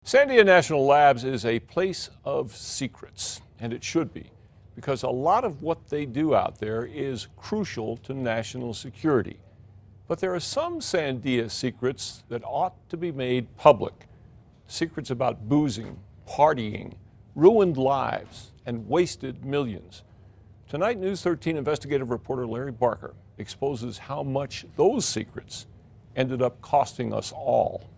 Sandia National Labs is a place of secrets, and it should be, because a lot of what they do out there is crucial to national security. But there are some Sandia secrets that ought to be made public. Secrets about boozing, partying, ruined lives, and wasted millions. Tonight, News 13 investigative reporter Larry Barker exposes how much those secrets ended up costing us all.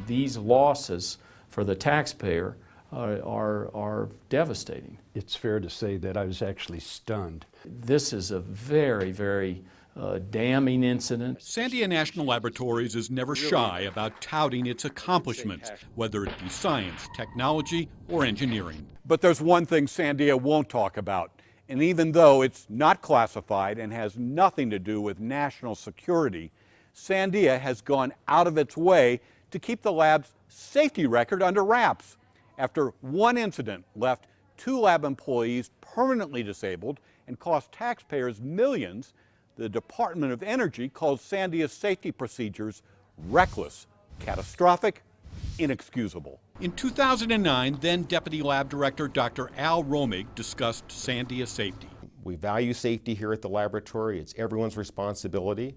These losses for the taxpayer are devastating. It's fair to say that I was actually stunned. This is a very, very damning incident. Sandia National Laboratories is never shy about touting its accomplishments, whether it be science, technology, or engineering. But there's one thing Sandia won't talk about, and even though it's not classified and has nothing to do with national security, Sandia has gone out of its way to keep the lab's safety record under wraps. After one incident left 2 lab employees permanently disabled and cost taxpayers millions, the Department of Energy calls Sandia's safety procedures reckless, catastrophic, inexcusable. In 2009, then Deputy Lab Director Dr. Al Romig discussed Sandia safety. We value safety here at the laboratory. It's everyone's responsibility.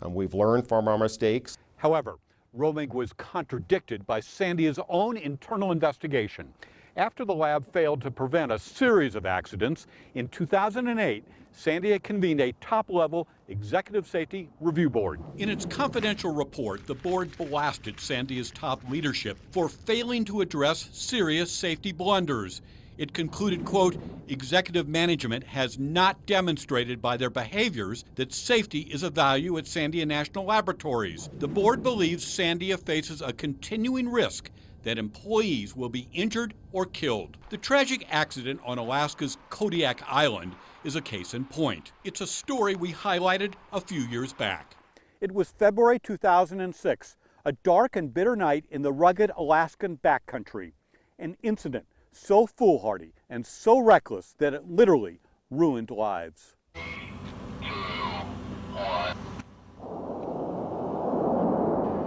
We've learned from our mistakes. However, Romig was contradicted by Sandia's own internal investigation. After the lab failed to prevent a series of accidents, in 2008, Sandia convened a top-level executive safety review board. In its confidential report, the board blasted Sandia's top leadership for failing to address serious safety blunders. It concluded, quote, executive management has not demonstrated by their behaviors that safety is a value at Sandia National Laboratories. The board believes Sandia faces a continuing risk that employees will be injured or killed. The tragic accident on Alaska's Kodiak Island is a case in point. It's a story we highlighted a few years back. It was February 2006, a dark and bitter night in the rugged Alaskan backcountry. An incident so foolhardy and so reckless that it literally ruined lives.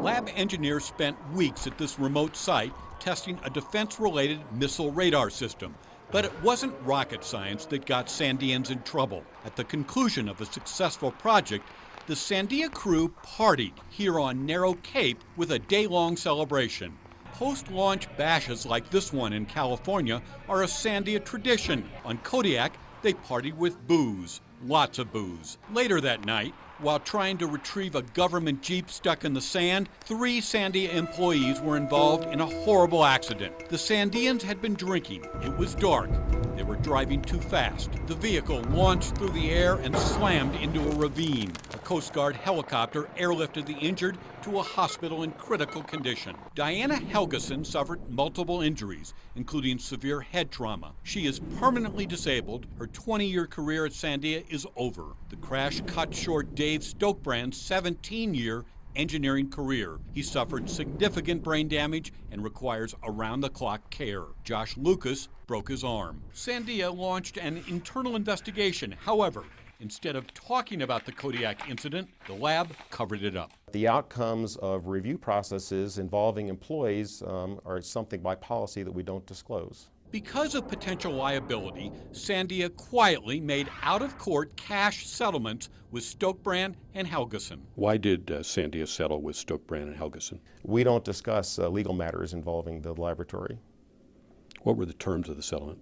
Lab engineers spent weeks at this remote site testing a defense-related missile radar system. But it wasn't rocket science that got Sandians in trouble. At the conclusion of a successful project, the Sandia crew partied here on Narrow Cape with a day-long celebration. Post-launch bashes like this one in California are a Sandia tradition. On Kodiak, they partied with booze, lots of booze. Later that night, while trying to retrieve a government jeep stuck in the sand, 3 Sandia employees were involved in a horrible accident. The Sandians had been drinking. It was dark. They were driving too fast. The vehicle launched through the air and slammed into a ravine. A Coast Guard helicopter airlifted the injured to a hospital in critical condition. Diana Helgeson suffered multiple injuries, including severe head trauma. She is permanently disabled. Her 20-year career at Sandia is over. The crash cut short Dave Stokebrand's 17-year engineering career. He suffered significant brain damage and requires around-the-clock care. Josh Lucas broke his arm. Sandia launched an internal investigation. However, instead of talking about the Kodiak incident, the lab covered it up. The outcomes of review processes involving employees are something by policy that we don't disclose. Because of potential liability, Sandia quietly made out-of-court cash settlements with Stokebrand and Helgeson. Why did Sandia settle with Stokebrand and Helgeson? We don't discuss legal matters involving the laboratory. What were the terms of the settlement?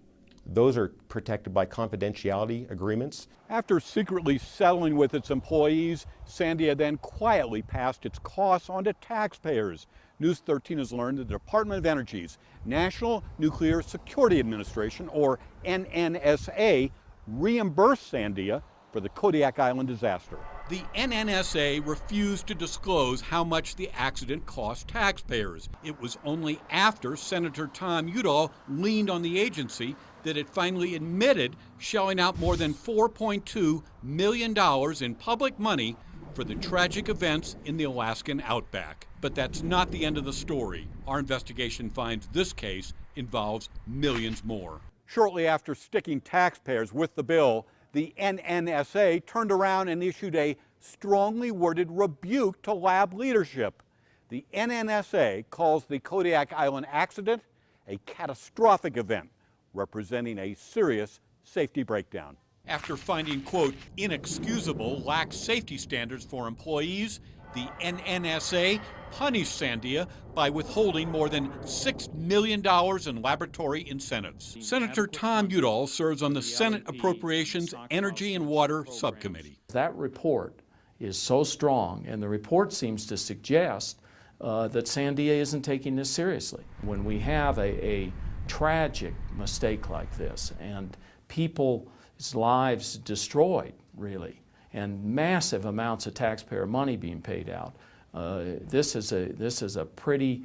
Those are protected by confidentiality agreements. After secretly settling with its employees, Sandia then quietly passed its costs on to taxpayers. News 13 has learned that the Department of Energy's National Nuclear Security Administration, or NNSA, reimbursed Sandia for the Kodiak Island disaster. The NNSA refused to disclose how much the accident cost taxpayers. It was only after Senator Tom Udall leaned on the agency that it finally admitted shelling out more than $4.2 million in public money for the tragic events in the Alaskan outback. But that's not the end of the story. Our investigation finds this case involves millions more. Shortly after sticking taxpayers with the bill, the NNSA turned around and issued a strongly worded rebuke to lab leadership. The NNSA calls the Kodiak Island accident a catastrophic event, representing a serious safety breakdown. After finding, quote, inexcusable lax safety standards for employees, the NNSA punished Sandia by withholding more than $6 million in laboratory incentives. Senator Tom Udall serves on the Senate Appropriations, Energy and Water Subcommittee. That report is so strong, and the report seems to suggest that Sandia isn't taking this seriously. When we have a tragic mistake like this and people's lives destroyed, really, and massive amounts of taxpayer money being paid out, this is a pretty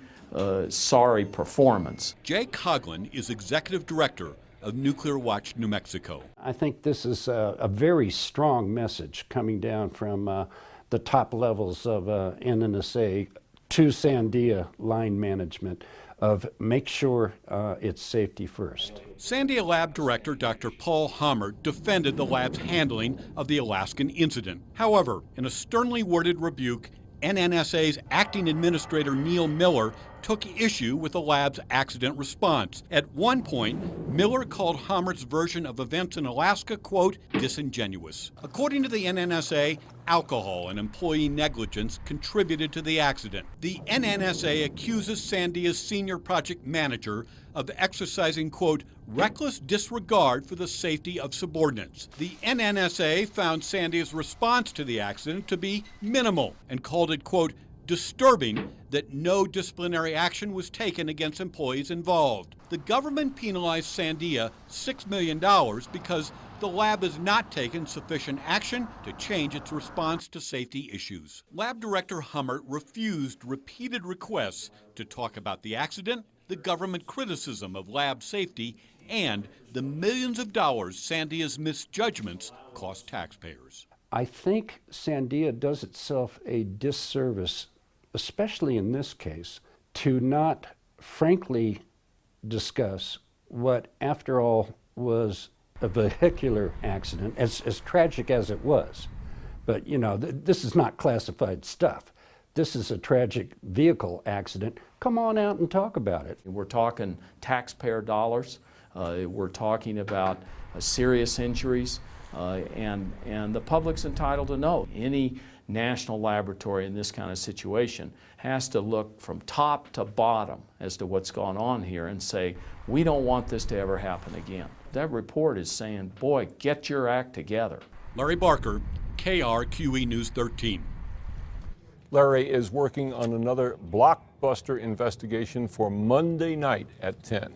sorry performance. Jay Coughlin is executive director of Nuclear Watch New Mexico. I think this is a very strong message coming down from the top levels of NNSA to Sandia line management of make sure it's safety first. Sandia Lab Director Dr. Paul Hammer defended the lab's handling of the Alaskan incident. However, in a sternly worded rebuke, NNSA's acting administrator Neil Miller took issue with the lab's accident response. At one point, Miller called Hammer's version of events in Alaska, quote, disingenuous. According to the NNSA, alcohol and employee negligence contributed to the accident. The NNSA accuses Sandia's senior project manager of exercising, quote, reckless disregard for the safety of subordinates. The NNSA found Sandia's response to the accident to be minimal and called it, quote, disturbing that no disciplinary action was taken against employees involved. The government penalized Sandia $6 million because the lab has not taken sufficient action to change its response to safety issues. Lab Director Hummer refused repeated requests to talk about the accident, the government criticism of lab safety, and the millions of dollars Sandia's misjudgments cost taxpayers. I think Sandia does itself a disservice, especially in this case, to not frankly discuss what, after all, was a vehicular accident, as tragic as it was. But, you know, this is not classified stuff. This is a tragic vehicle accident. Come on out and talk about it. We're talking taxpayer dollars. We're talking about serious injuries. And the public's entitled to know. Any national laboratory in this kind of situation has to look from top to bottom as to what's gone on here and say, we don't want this to ever happen again. That report is saying, boy, get your act together. Larry Barker, KRQE News 13. Larry is working on another blockbuster investigation for Monday night at 10.